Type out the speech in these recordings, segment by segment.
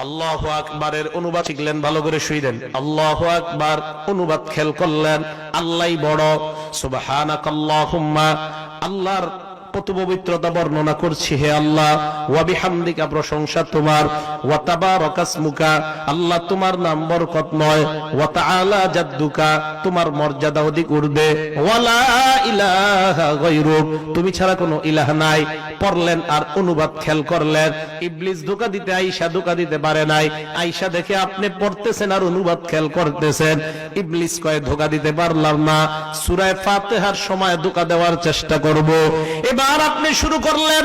আল্লাহু আকবারের অনুবাদ শিখলেন, ভালো করে শুইলেন। আল্লাহু আকবার অনুবাদ খেয়াল করলেন, আল্লাহই বড়। সুবহানাকাল্লাহুম্মা, আল্লাহর কত পবিত্রতা বর্ণনা করছি, হে আল্লাহ। ওয়া বিহামদিকা, প্রশংসা তোমার। ওয়া তাবারাকাসমুকা, আল্লাহ তোমার নাম বরকতময়। ওয়া তাআলা জাদ্দুকা, তোমার মর্যাদা অধিক ঊর্ধ্বে। ওয়া লা ইলাহা গায়রুক, তুমি ছাড়া কোনো ইলাহ নাই। পড়লেন আর অনুবাদ খেয়াল করলেন। ইবলিস ধোঁকা দিতে আয়েশা ধোঁকা দিতে পারে নাই। আয়েশা দেখে আপনি পড়তেছেন আর অনুবাদ খেয়াল করতেছেন। ইবলিস কয় ধোঁকা দিতে পারলাম না, সূরা ফাতিহার সময় ধোঁকা দেওয়ার চেষ্টা করব। এবার আপনি শুরু করলেন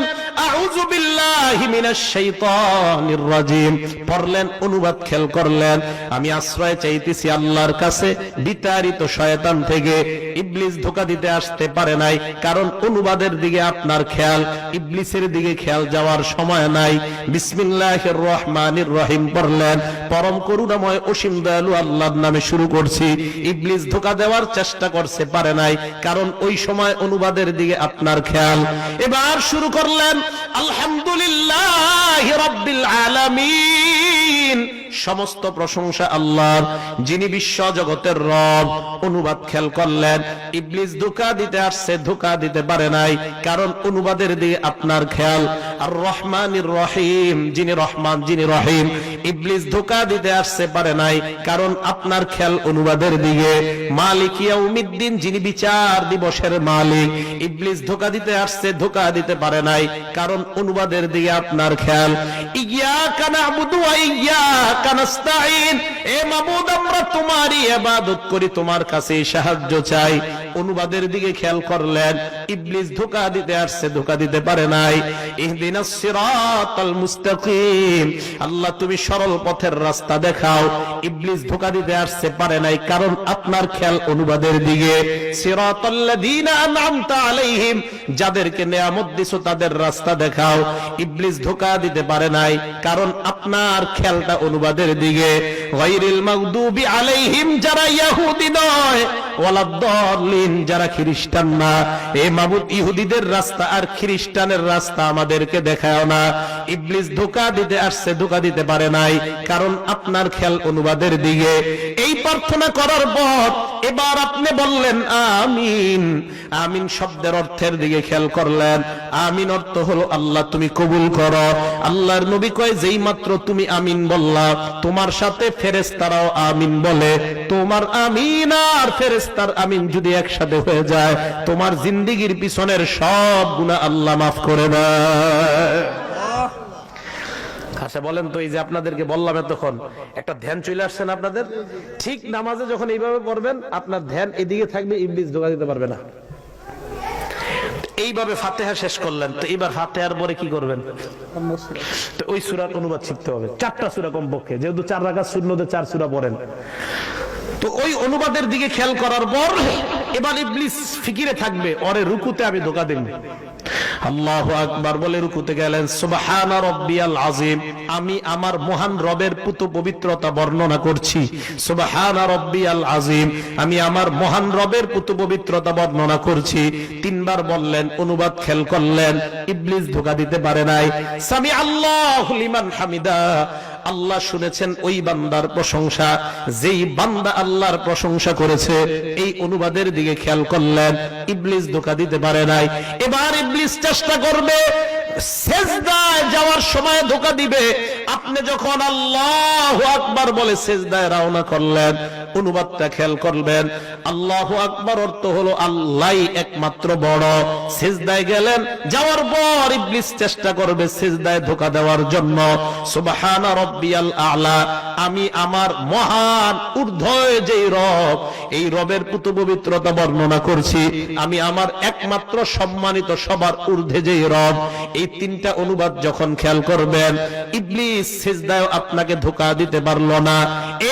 আউযু বিল্লাহি মিনাশ শাইতানির রাজিম, পড়লেন, অনুবাদ খেয়াল করলেন, আমি আশ্রয় চাইতেছি আল্লাহর কাছে বিতাড়িত শয়তান থেকে। ইবলিস ধোঁকা দিতে আসতে পারে নাই, কারণ অনুবাদের দিকে আপনার খেয়াল, ইবলিসের দিকে খেয়াল যাওয়ার সময় নাই। বিসমিল্লাহির রহমানির রহিম পড়লেন, পরম করুণাময় অসীম দয়ালু আল্লাহর নামে শুরু করছি। ইবলিস ধোঁকা দেওয়ার চেষ্টা করতে পারে নাই, কারণ ওই সময় অনুবাদের দিকে আপনার খেয়াল। এবার শুরু করলেন আলহামদুলিল্লাহি রাব্বিল আলামিন, সমস্ত প্রশংসা আল্লাহর, যিনি বিশ্ব জগতের রব। অনুবাদ খেয়াল করলেন, ইবলিস ধোঁকা দিতে আসছে, ধোঁকা দিতে পারে নাই, কারণ অনুবাদের দিকে আপনার খেয়াল। আর রহমানির রহিম, যিনি রহমান, যিনি রহিম। ইবলিস ধোঁকা দিতে আসছে, পারে নাই, কারণ আপনার খেয়াল অনুবাদের দিকে। মালিক ইয়াউমিদ্দিন, যিনি বিচার দিবসের মালিক। ইবলিস ধোঁকা দিতে আসছে, ধোঁকা দিতে পারে নাই, কারণ অনুবাদের দিকে আপনার খেয়াল। ইয়াকা না'বুদু ওয়া ইয়াকা নাস্তাঈন, এ মাবুদ আমরা তোমারই ইবাদত করি, তোমার কাছে সাহায্য চাই। অনুবাদের দিকে খেয়াল করলেন, ইবলিস ধোঁকা দিতে আসছে, ধোঁকা দিতে পারে নাই। ইহদিনাস সিরাতাল মুস্তাকিম, আল্লাহ তুমি সরল পথের রাস্তা দেখাও। ইবলিস ধোঁকা দিতে আসছে, পারে নাই, কারণ আপনার খেয়াল অনুবাদের দিকে। সিরাতাল্লাযীনা আন'আমতা আলাইহিম, যাদেরকে নিয়ামত দিছো তাদের রাস্তা দেখাও। ইবলিস ধোঁকা দিতে পারে নাই, কারণ আপনার খেয়ালটা অনুবাদের দিকে। গায়রিল মাগদুবি আলাইহিম, যারা ইহুদি নয়, ওয়ালাদ-দাল্লিন, যারা খ্রিস্টান না। এ মাবুদ, ইহুদিদের রাস্তা আর খ্রিস্টানের রাস্তা আমাদেরকে দেখাও না। ইবলিস ধোঁকা দিতে আসছে, ধোঁকা দিতে পারে নাই, কারণ আপনার খেয়াল অনুবাদের দিকে। এই প্রার্থনা করার পর এবার আপনি বললেন আমিন। আমিন শব্দের অর্থের দিকে খেয়াল করলেন। আমিন অর্থ হলো আল্লাহ তুমি কবুল করো। আল্লাহর নবী কয়, যেই মাত্র তুমি আমিন বললা, তোমার সাথে ফেরেশতারাও আমিন বলে। তোমার আমিন আর ফেরেশতার আমিন যদি একসাথে হয়ে যায়, তোমার জিন্দেগীর পিছনের সব গুনাহ আল্লাহ মাফ করে দেয়। আচ্ছা বলেন তো, এই যে আপনাদেরকে বললাম এতক্ষণ, একটা ধ্যান চলে আসছে না আপনাদের? ঠিক নামাজে যখন এইভাবে পড়বেন, আপনার ধ্যান এদিকে থাকবে, ইবলিস ধোঁকা দিতে পারবে না। এইভাবে ফাতিহা শেষ করলেন, তো এবার ফাতিহার পরে কি করবেন? তো ওই সূরার অনুবাদ শিখতে হবে, 4টা সূরা কমপক্ষে, যেহেতু 4 রাকাত সুন্নতে 4 সূরা পড়েন। তো ওই অনুবাদের দিকে খেয়াল করার পর এবার ইবলিস ফিকিরে থাকবে, ওরে রুকুতে আমি ধোঁকা দেব। আল্লাহু আকবার বলে রুকুতে গেলেন। সুবহানা রাব্বিয়াল আযীম, আমি আমার মহান রবের পুত পবিত্রতা বর্ণনা করছি। সুবহানা রাব্বিয়াল আযীম, আমি আমার মহান রবের পুত পবিত্রতা বর্ণনা করছি। 3 বার বললেন, অনুবাদ খেয়াল করলেন, ইবলিস ধোঁকা দিতে পারে নাই। সামি আল্লাহু লিমান হামিদা, আল্লাহ শুনেছেন ওই বান্দার প্রশংসা, যেই বান্দা আল্লাহর প্রশংসা করেছে। এই অনুবাদের দিকে খেয়াল করলেন, ইবলিস ধোঁকা দিতে পারে নাই। এবার ইবলিস চেষ্টা করবে সেজদায় যাওয়ার সময় ধোঁকা দিবে। আপনি যখন আল্লাহু আকবার বলে সেজদায় রওনা করলেন, অনুবাদটা খেয়াল করবেন। আল্লাহু আকবার অর্থ হলো আল্লাহই একমাত্র বড়। সেজদায় গেলেন, যাওয়ার পর ইবলিস চেষ্টা করবে সেজদায় ধোঁকা দেওয়ার জন্য। সুবহানা রাব্বিয়াল আ'লা, আমি আমার মহান ঊর্ধ্বে যেই রব, এই রবের পুত পবিত্রতা বর্ণনা করছি। আমি আমার একমাত্র সম্মানিত, সবার ঊর্ধ্বে যেই রব। এই 3টা অনুবাদ যখন খেয়াল করবেন, ইবলিস সিজদায় আপনাকে ধোঁকা দিতে পারলো না।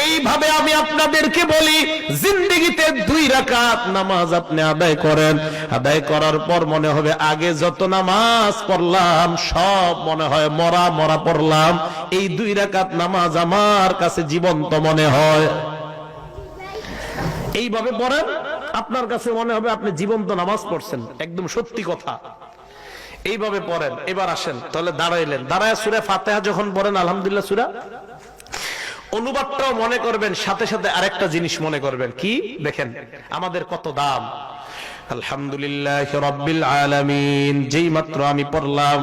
এইভাবে আমি আপনাদেরকে বলি, জিন্দেগিতে 2 রাকাত নামাজ আপনি আদায় করেন। আদায় করার পর মনে হবে আগে যত নামাজ পড়লাম সব মনে হয় মরা মরা পড়লাম। এই 2 রাকাত নামাজ আমার কাছে জীবন্ত মনে হয়। এইভাবে পড়েন, আপনার কাছে মনে হবে আপনি জীবন্ত নামাজ পড়ছেন। একদম সত্যি কথা। এইভাবে পড়েন। এবার আসেন, তাহলে দাঁড়াইলেন, দাঁড়ায় সূরা ফাতিহা যখন পড়েন, আলহামদুলিল্লাহ সূরা অনুবাদটাও মনে করবেন, সাথে সাথে আরেকটা জিনিস মনে করবেন। কি দেখেন আমাদের কত দাম। আলহামদুলিল্লাহ রাব্বিল আলামিন, যেই মাত্র আমি পড়লাম,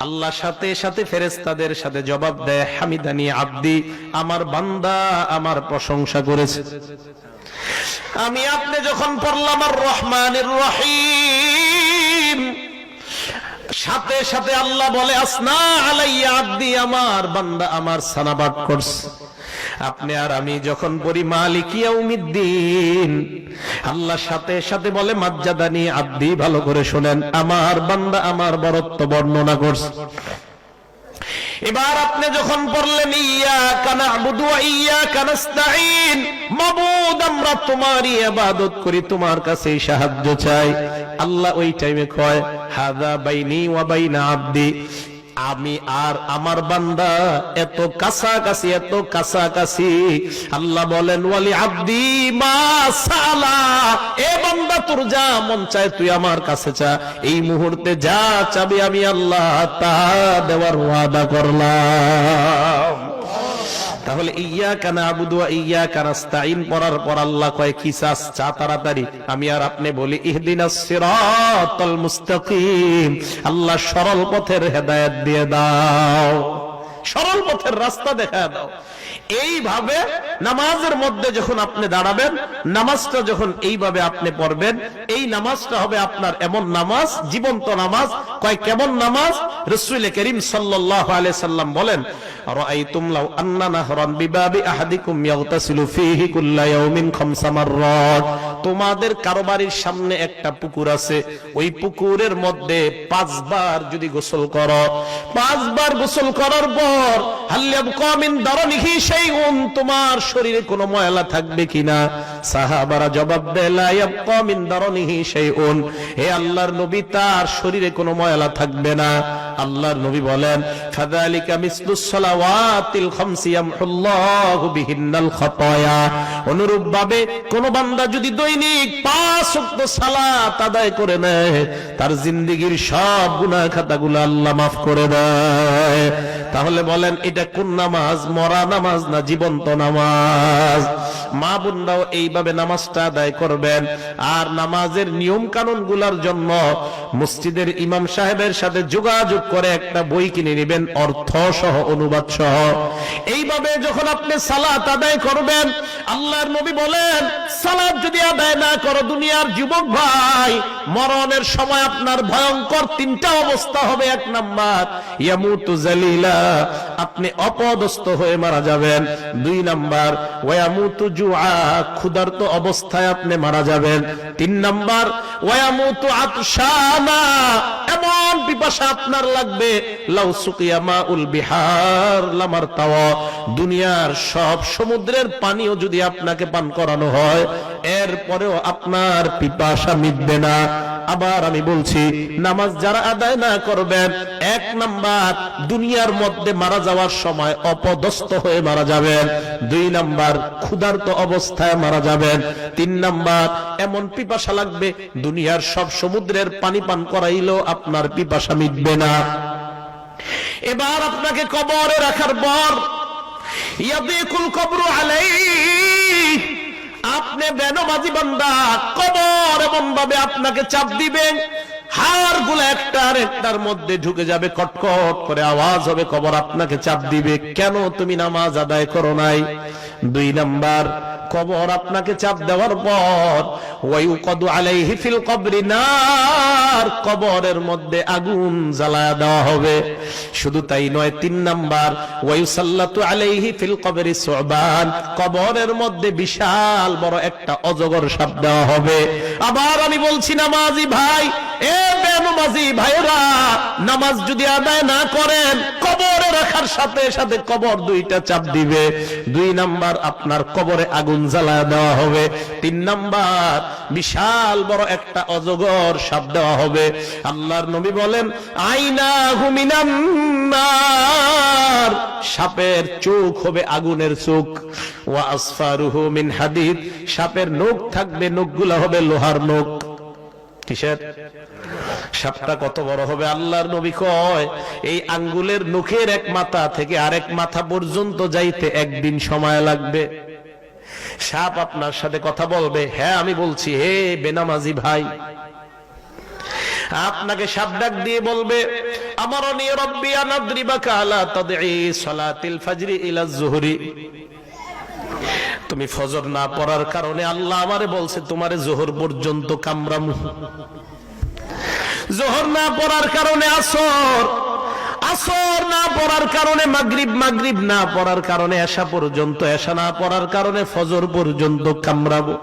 আল্লাহ সাথে সাথে ফেরেশতাদের সাথে জবাব দেয়, হামিদানি আব্দি, আমার বান্দা আমার প্রশংসা করেছে। আমি আপনি যখন পড়লাম আর রহমানির রহিম, সাথে সাথে আল্লাহ বলে আসনা আলাইয়া আব্দি, আমার বান্দা আমার সানাবাদ করছে। আপনি আর আমি যখন পড়ি মালিক ইয়াউমিদ্দিন, আল্লাহ সাথে সাথে বলে মাজ্জাদানি আব্দি, ভালো করে শুনেন, আমার বান্দা আমার বরত্ব বর্ণনা করছে। এবার আপনি যখন পড়লেন ইয়াকা না'বুদু ওয়া ইয়াকা নাস্তাঈন, মাবুদ আমরা তোমারই ইবাদত করি, তোমার কাছেই সাহায্য চাই, আল্লাহ ওই টাইমে কয় হাযা বাইনি ওয়া বাইনা আব্দি, আমি আর আমার বান্দা এত কাছাকাছি, এত কাছাকাছি। আল্লাহ বলেন ওয়ালি আব্দি মা সালা, এ বান্দা তোর যা মন চায় তুই আমার কাছে চা, এই মুহূর্তে যা চাবি আমি আল্লাহ তা দেওয়ার ওয়াদা করলাম। তাহলে ইয়াকা না'বুদু ওয়া ইয়াকা নাস্তাঈন পড়ার পর আল্লাহ কয় কি চাস, চা তাড়াতাড়ি। আমি আর আপনি বলি ইহদিনাস সিরাতাল মুস্তাকিম, আল্লাহ সরল পথের হেদায়েত দিয়ে দাও, সরল পথের রাস্তা দেখায় দাও। এইভাবে নামাজের মধ্যে যখন আপনি দাঁড়াবেন, নামাজটা যখন এইভাবে আপনি পড়বেন, এই নামাজটা হবে আপনার এমন নামাজ, জীবন্ত নামাজ। কয় কেমন নামাজ? রাসূল করিম সাল্লাল্লাহু আলাইহি সাল্লাম বলেন, রাআইতুম লাউ আন্না নাহরান বিবাবি আহাদিকুম ইয়াগতাসিলু ফীহি কুল্লা ইয়াউমিন খামসা মাররাত, তোমাদের কারো বাড়ির সামনে একটা পুকুর আছে, ওই পুকুরের মধ্যে 5 বার যদি গোসল করো, 5 বার গোসল করার পর হাল ইয়াবকা মিন দারনিহি শাইউন, তোমার শরীরে কোনো ময়লা থাকবে কিনা? সাহাবারা জবাব দেয় লা ইয়াবকা মিন দারনিহি শাইউন, হে আল্লাহর নবী তার শরীরে কোনো ময়লা থাকবে না। আল্লাহর নবী বলেন ফাযালিকা মিসলুস সালাওয়াতিল খামসি ইয়ামহুল্লাহু বিহিন্নাল খাতায়া, অনুরূপ ভাবে কোন বান্দা যদি দৈনিক 5 ওয়াক্ত সালাত আদায় করে নেয়, তার জিন্দেগীর সব গুনাহ খাতাগুলো আল্লাহ মাফ করে দেয়। তাহলে বলেন এটা কোন নামাজ? মরা নামাজ না জীবন্ত নামাজ? মা বোনরাও এইভাবে নামাজটা আদায় করবেন। আর নামাজের নিয়ম কানুন গুলার জন্য মসজিদের ইমাম সাহেবের সাথে যোগাযোগ করে একটা বই কিনে নেবেন, অর্থ সহ অনুবাদ সহ। এইভাবে যখন আপনি সালাত আদায় করবেন, আল্লাহর নবী বলেন সালাত যদি আদায় না করো দুনিয়ার যুবক ভাই, মরণের সময় আপনার ভয়ঙ্কর 3টা অবস্থা হবে। 1 নাম্বার ইয়ামুতু জালিলা, আপনি অপদস্থ হয়ে মারা যাবেন। 2 নাম্বার ওয়ায়ামুতু জুআ, ক্ষুধার্ত অবস্থায় আপনি মারা যাবেন। 3 নাম্বার ওয়ায়ামুতু আতশানা, এমন পিপাসা আপনার লাগবে লাউ সুকিয়া মাউল বিহার লামারতাওয়া, দুনিয়ার সব সমুদ্রের পানিও যদি আপনাকে পান করানো হয় এরপরেও আপনার পিপাসা মিটবে না। আবার আমি বলছি, নামাজ যারা আদায় না করবেন, 1 নাম্বার দুনিয়ার মধ্যে মারা যাওয়ার সময় অপদস্থ হয়ে মারা যাবেন। 2 নাম্বার ক্ষুধার্ত অবস্থায় মারা যাবেন। 3 নাম্বার এমন পিপাসা লাগবে দুনিয়ার সব সমুদ্রের পানি পান করাইলেও আপনার পিপাসা মিটবে না। এবার আপনাকে কবরে রাখার পর ইয়াদিকুল কবরু আলাইহি, আপনি বেনমাজি বান্দা, কবর এমন ভাবে আপনাকে চাপ দিবেন, হাড় গুলো একটার একটার মধ্যে ঢুকে যাবে, কটকট করে আওয়াজ হবে, কবর আপনাকে চাপ দিবে, কেন তুমি নামাজ আদায় করো নাই? 2 নাম্বার কবর আপনাকে চাপ দেওয়ার পর ওয়ায়ুকাদু আলাইহি ফিল কবরি নার, কবরের মধ্যে আগুন জ্বালায়া দেওয়া হবে। শুধু তাই নয়, 3 নাম্বার ওয়ায়ুসাল্লাতু আলাইহি ফিল কবরি সুবান, কবরের মধ্যে বিশাল বড় একটা অজগর সাপ দেওয়া হবে। আবার আমি বলছি নামাজি ভাই, এ বেনমাজি ভাইরা, নামাজ যদি আদায় না করেন, কবরে রাখার সাথে সাথে কবর 2টা চাপ দিবে। 2 নাম্বার আপনার কবরে আগুন জ্বালায় দেওয়া হবে। 3 নাম্বার বিশাল বড় একটা অজগর সাপ দেওয়া হবে। আল্লাহর নবী বলেন আইনাহু মিনান নার, সাপের চোখ হবে আগুনের চোখ। ওয়া আসফারুহু মিন হাদিদ, সাপের নখ থাকবে, নখগুলো হবে লোহার নখ। কিসের? সাপটা কত বড় হবে? আল্লাহর নবী কয় এই আঙ্গুলের নখের এক মাথা থেকে আরেক মাথা পর্যন্ত যাইতে একদিন সময় লাগবে। সাপ আপনার সাথে কথা বলবে, হ্যাঁ আমি বলছি, হে বেনামাজি ভাই। আপনাকে সাপ ডাক দিয়ে বলবে, আমারনি রব্বি আন আদরিবাকা আলা তাদঈ সালাতিল ফজরি ইলা যুহরি। তুমি ফজর না পড়ার কারণে আল্লাহ আমারে বলছে তোমারে যোহর পর্যন্ত কামড়ামু। যোহর না পড়ার কারণে আসর, আসর না পড়ার কারণে মাগরিব, মাগরিব না পড়ার কারণে এশা পর্যন্ত, এশা না পড়ার কারণে ফজর পর্যন্ত কামড়াবো।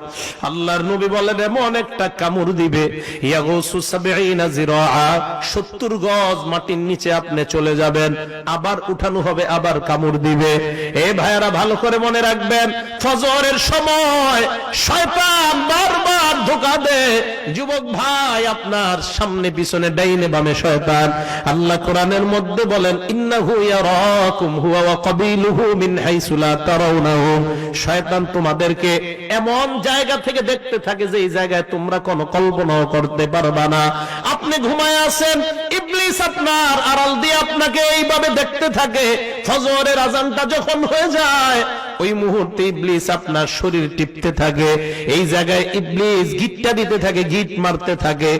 আল্লাহর নবী বলেন এমন একটা কামড় দিবে, ইয়াগুসু ৭০ জিরাআ, ৭০ গজ মাটির নিচে আপনি চলে যাবেন, আবার উঠানো হবে, আবার কামড় দিবে। এ ভাইয়ারা ভালো করে মনে রাখবেন, ফজরের সময় শয়তান বারবার ধোঁকা দেয়। যুবক ভাই, আপনার সামনে পিছনে ডাইনে বামে শয়তান। আল্লাহ কোরআনের মধ্যে বলেন, ইন্নাহু ইয়ারাকুম হুয়া ওয়া কাবিলুহু মিন হাইসু লা তারাউনাহুম। শয়তান তোমাদেরকে এমন জায়গা থেকে দেখতে থাকে যে এই জায়গায় তোমরা কোনো কল্পনাও করতে পারবা না। আপনি ঘুমায় আছেন, ইবলিস আপনার আড়াল দিয়ে আপনাকে এইভাবে দেখতে থাকে। ফজরের আযানটা যখন হয়ে যায়, ওই মুহূর্তে ইবলিস আপনার শরীর টিপতে থাকে। এই জায়গায় ইবলিস গিটটা দিতে থাকে, গিট মারতে থাকে।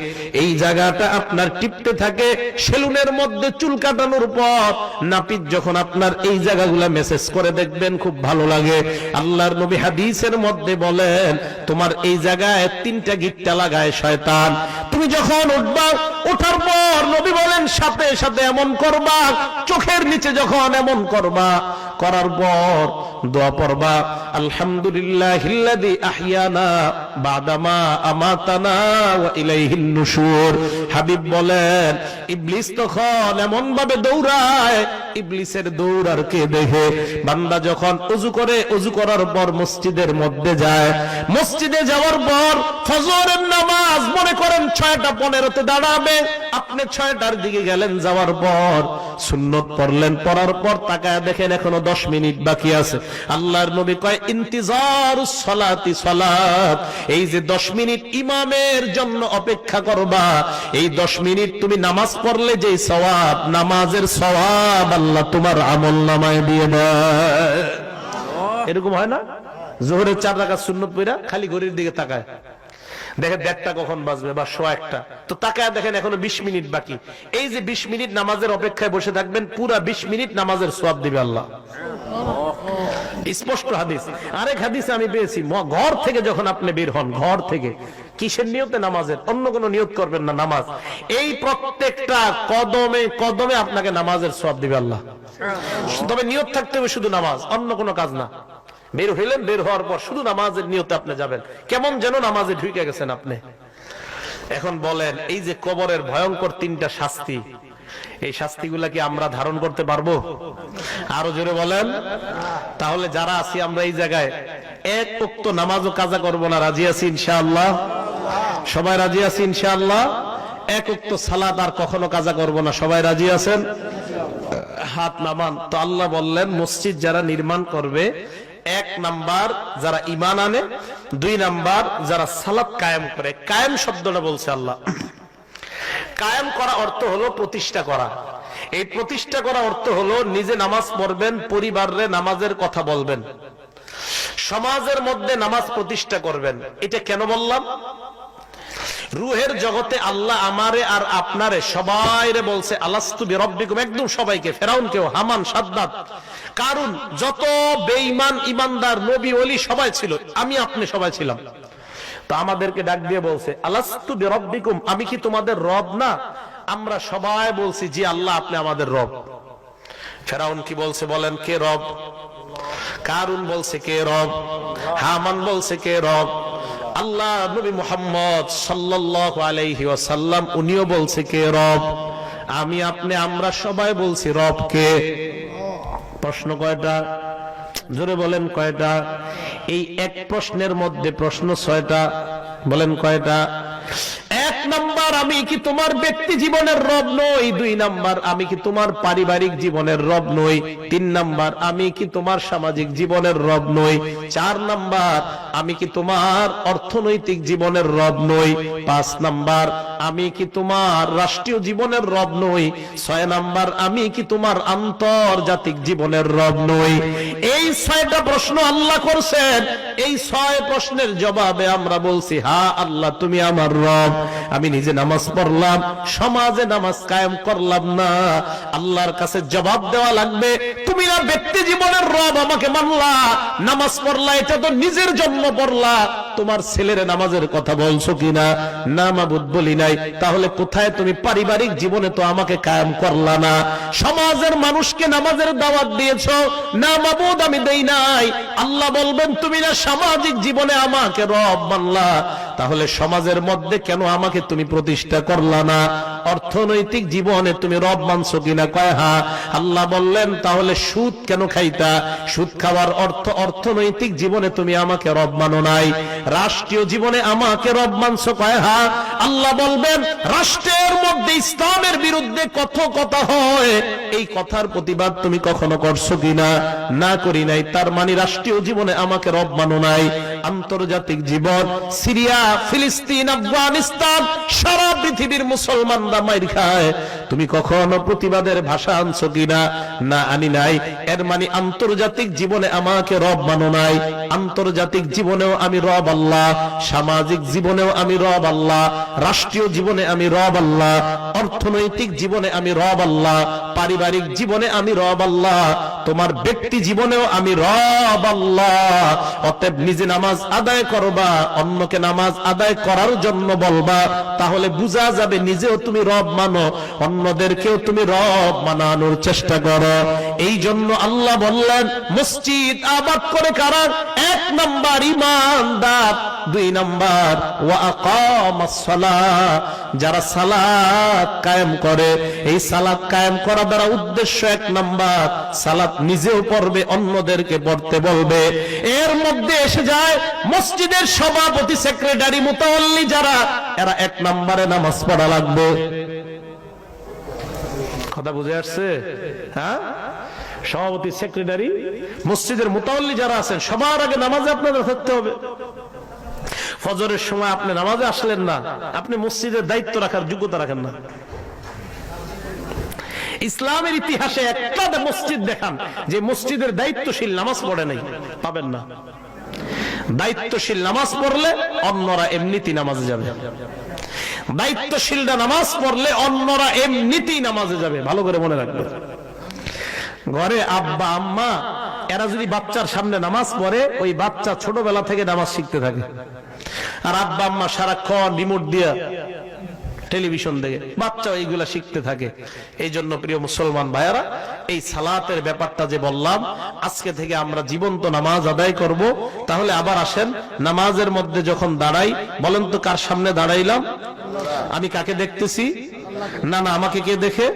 এই জায়গাটা আপনার টিপতে থাকে। সেলুনের মধ্যে চুল কাটানোর পর নাপিত যখন আপনার এই জায়গাগুলা মেসেজ করে, দেখবেন খুব ভালো লাগে। আল্লাহর নবী হাদিসের মধ্যে বলেন, তোমার এই জায়গায় 3টা গিটটা লাগায় শয়তান। তুমি যখন উঠবা, ওঠার পর নবী বলেন সাথে সাথে এমন করবা, চোখের নিচে যখন এমন করবা, করার পর দোয়া পড়বা, আলহামদুলিল্লাহিল্লাযী আহইয়ানা বাদামা আমাতানা ওয়া ইলাইহিন নুশুর। হাবিব বলেন ইবলিস তখন এমন ভাবে দৌড়ায়, ইবলিসের দৌড় আর কে দেখে? বান্দা যখন ওযু করে, ওযু করার পর মসজিদের মধ্যে যায়, মসজিদে যাওয়ার পর ফজরের নামাজ মনে করেন 6টা 15-তে দাঁড়াবে, আপনি 6টার দিকে গেলেন, যাওয়ার পর সুন্নত পড়লেন, পড়ার পর তাকায় দেখেন এখনো 10 মিনিট বাকি আছে। আল্লাহর নবী কয় ইন্তিজারুস সালাতি সালাত, এই যে 10 মিনিট ইমামের জন্য অপেক্ষা করবা, এই 10 মিনিট তুমি নামাজ পড়লে যে সওয়াব, নামাজের সওয়াব আল্লাহ তোমার আমলনামায় দিয়ে দেয়। এরকম হয় না? যোহরের 4 রাকাত সুন্নত পড়া খালি ঘড়ির দিকে তাকায়, দেখেন 1:30 কখন বাজবে বা 1:15, তো তাকায় দেখেন এখনো 20 মিনিট বাকি। এই যে 20 মিনিট নামাজের অপেক্ষায় বসে থাকবেন, পুরা 20 মিনিট নামাজের সওয়াব দিবে আল্লাহ। স্পষ্ট হাদিস। আরেক হাদিসে আমি পেয়েছি, ঘর থেকে যখন আপনি বের হন, ঘর থেকে কিসের নিয়তে? নামাজের, অন্য কোনো নিয়ত করবেন না, নামাজ। এই প্রত্যেকটা কদমে কদমে আপনাকে নামাজের সওয়াব দিবে আল্লাহ। তবে নিয়ত থাকতে হবে শুধু নামাজ, অন্য কোনো কাজ না। বের হইলেন, বের হওয়ার পর শুধু নামাজের নিয়তে আপনি যাবেন, কেমন যেন নামাজে ঢুকে গেছেন আপনি। এখন বলেন, এই যে কবরের ভয়ঙ্কর 3টা শাস্তি, এই শাস্তিগুলা কি আমরা ধারণ করতে পারবো? আরো জোরে বলেন। তাহলে যারা আছি আমরা এই জায়গায়, এক ওয়াক্ত নামাজও কাজা করব না, রাজি আছি ইনশাআল্লাহ? সবাই রাজি আছি ইনশাআল্লাহ? এক ওয়াক্ত সালাত আর কখনো কাজা করব না, সবাই রাজি আছেন? হাত নামান। তো আল্লাহ বললেন, মসজিদ যারা নির্মাণ করবে, 1 নাম্বার যারা ঈমান আনে, 2 নাম্বার যারা সালাত কায়েম করে। কায়েম শব্দটা বলছে আল্লাহ। কায়েম করা অর্থ হলো প্রতিষ্ঠা করা। এই প্রতিষ্ঠা করা অর্থ হলো নিজে নামাজ পড়বেন, পরিবারে নামাজের কথা বলবেন, সমাজের মধ্যে নামাজ প্রতিষ্ঠা করবেন। এটা কেন বললাম? রুহের জগতে আল্লাহ আমারে আর আপনারে সবাইরে বলছে আলাস্তু বিরব্বিকুম, একদম সবাইকে, ফেরাউনকেও, হামান, সাদ্দাত, কারুন, যত বেঈমান ইমানদার নবী ওলি সবাই ছিল, আমি আপনি সবাই ছিলাম। তো আমাদেরকে ডাক দিয়ে বলছে আলাস্তু বিরব্বিকুম, আমি কি তোমাদের রব না? আমরা সবাই বলছি জি আল্লাহ আপনি আমাদের রব। ফেরাউন কি বলছে বলেন? কে রব? কারুন বলছে কে রব? হামান বলছে কে রব? আল্লাহ নবী মুহাম্মদ সাল্লাল্লাহু আলাইহি ওয়াসাল্লাম উনিও বলছে কে রব? আমি আপনি আমরা সবাই বলছি রব কে। প্রশ্ন কয়টা? জোরে বলেন কয়টা? এই এক প্রশ্নের মধ্যে প্রশ্ন 6টা। বলেন কয়টা? 1 নাম্বার, আমি কি তোমার ব্যক্তি জীবনের রব নই? 2 নাম্বার, আমি কি তোমার পারিবারিক জীবনের রব নই? 3 নাম্বার, আমি কি তোমার সামাজিক জীবনের রব নই? 4 নাম্বার, আমি কি তোমার অর্থনৈতিক জীবনের রব নই? 5 নাম্বার, আমি কি তোমার রাষ্ট্রীয় জীবনের রব নই? 6 নাম্বার, আমি কি তোমার আন্তর্জাতিক জীবনের রব নই? এই 6টা প্রশ্ন আল্লাহ করছেন। এই 6 প্রশ্নের জবাবে আমরা বলছি, হ্যাঁ আল্লাহ তুমি আমার রব। আমি নিজে নামাজ পড়লাম, সমাজে নামাজ কায়েম করলাম না, আল্লাহর কাছে জবাব দেওয়া লাগবে। তুমি না ব্যক্তি জীবনের রব, আমাকে মানলা, নামাজ পড়লা, এটা তো নিজের জন্য পড়লা, তোমার ছেলের নামাজের কথা বলছো কিনা? না মাবুদ বলি নাই। তাহলে কোথায় তুমি পারিবারিক জীবনে তো আমাকে কায়েম করলা না। সমাজের মানুষকে নামাজের দাওয়াত দিয়েছো, না মাবুদ আমি দেই নাই। আল্লাহ বলবেন তুমি না সামাজিক জীবনে আমাকে রব মানলা, তাহলে সমাজের মধ্যে কেন আমাকে তুমি প্রতিষ্ঠা করলা না? অর্থনৈতিক জীবনে তুমি রব মানছো কিনা? কয় হ্যাঁ। আল্লাহ বললেন তাহলে সুদ কেন খাইতা? সুদ খাওয়ার অর্থ অর্থনৈতিক জীবনে তুমি আমাকে রব মানো নাই। রাষ্ট্রীয় জীবনে আমাকে রব মানছো? কয় হ্যাঁ। আল্লাহ বলবেন রাষ্ট্রের মধ্যে ইসলামের বিরুদ্ধে কত কথা হয়, এই কথার প্রতিবাদ তুমি কখনো করছো কিনা? না করি নাই। তার মানে রাষ্ট্রীয় জীবনে আমাকে রব মানো নাই। আন্তর্জাতিক জীবন, সিরিয়া, ফিলিস্তিন, আফগানিস্তান, সারা পৃথিবীর মুসলমানরা মাইর খায়, তুমি কখনো প্রতিবাদের ভাষা আনছো কিনা? না আনি নাই। এর মানে আন্তর্জাতিক জীবনে আমাকে রব মানো নাই। আন্তর্জাতিক জীবনেও আমি রব আল্লাহ, সামাজিক জীবনেও আমি রব আল্লাহ, রাষ্ট্রীয় জীবনে আমি রব আল্লাহ, অর্থনৈতিক জীবনে আমি রব আল্লাহ, পারিবারিক জীবনে আমি রব আল্লাহ, তোমার ব্যক্তি জীবনেও আমি রব আল্লাহ। অতএব নিজে নামাজ আদায় করবা, অন্যকে নামাজ আদায় করার জন্য বলবা, তাহলে বুঝা যাবে নিজেও তুমি রব মানো, অন্যদেরকেও তুমি রব মানানোর চেষ্টা করো। এই জন্য আল্লাহ বললেন মসজিদ আবাদ করে কারা? 1 নাম্বার ঈমানদার, 2 নাম্বার ওয়া আকামাস সালাহ, যারা সালাত কায়েম করে। এই সালাত কায়েম করা দ্বারা উদ্দেশ্য 1 নাম্বার, সালাত নিজেও পড়বে, অন্যদেরকে পড়তে বলবে। এর মধ্যে এসে যায় মসজিদের সভাপতি, সেক্রেটারি, মুতাওয়াল্লি যারা, এরা 1 নম্বরে নামাজ পড়া লাগবে। কথা বুঝে আসছে? হ্যাঁ, সভাপতি, সেক্রেটারি, মসজিদের মুতাওয়াল্লি যারা আছেন, সবার আগে নামাজে আপনাদের থাকতে হবে। ফজরের সময় আপনি নামাজে আসলেন না, আপনি মসজিদের দায়িত্ব রাখার যোগ্যতা রাখেন না। ইসলামের ইতিহাসে একটা মসজিদ দেখান যে মসজিদের দায়িত্বশীল নামাজ পড়ে নাই, পাবেন না। দায়িত্বশীল নামাজ পড়লে অন্যরা এমনিতেই নামাজে যাবে। দায়িত্বশীলরা নামাজ পড়লে অন্যরা এমনিতেই নামাজে যাবে। ভালো করে মনে রাখবেন। ঘরে আব্বা আম্মা এরা যদি বাচ্চার সামনে নামাজ পড়ে, ওই বাচ্চা ছোটবেলা থেকে নামাজ শিখতে থাকে। আর আব্বা আম্মা সারাক্ষণ রিমোট দিয়া টেলিভিশন দেখে বাচ্চা এইগুলা শিখতে থাকে। এই জন্য প্রিয় মুসলমান ভাইয়ারা, এই সালাতের ব্যাপারটা যে বললাম, আজকে থেকে আমরা জীবন্ত নামাজ আদায় করব। তাহলে আবার আসেন, নামাজের মধ্যে যখন দাঁড়াই, বলেন তো কার সামনে দাঁড়াইলাম? আমি কাকে দেখতেছি? না না, আমাকে কে দেখে?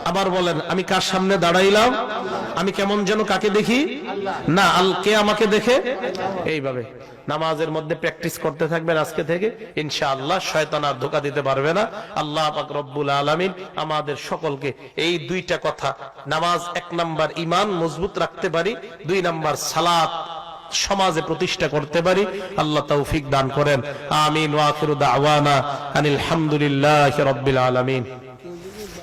আবার বলেন, আমি কার সামনে দাঁড়াইলাম? আমি কেমন যেন কাকে দেখি? না, কে আমাকে দেখে? এইভাবে নামাজের মধ্যে প্র্যাকটিস করতে থাকবেন আজকে থেকে, ইনশাআল্লাহ শয়তান আর ধোঁকা দিতে পারবে না। আল্লাহ পাক রব্বুল আলামিন আমাদের সকলকে এই 2টা কথা, নামাজ 1 নাম্বার ঈমান মজবুত রাখতে পারি, 2 নাম্বার সালাত সমাজে প্রতিষ্ঠা করতে পারি, আল্লাহ তৌফিক দান করেন। আমিন ওয়া আখিরু দাওয়ানা আনিল হামদুলিল্লাহি রাব্বিল আলামিন।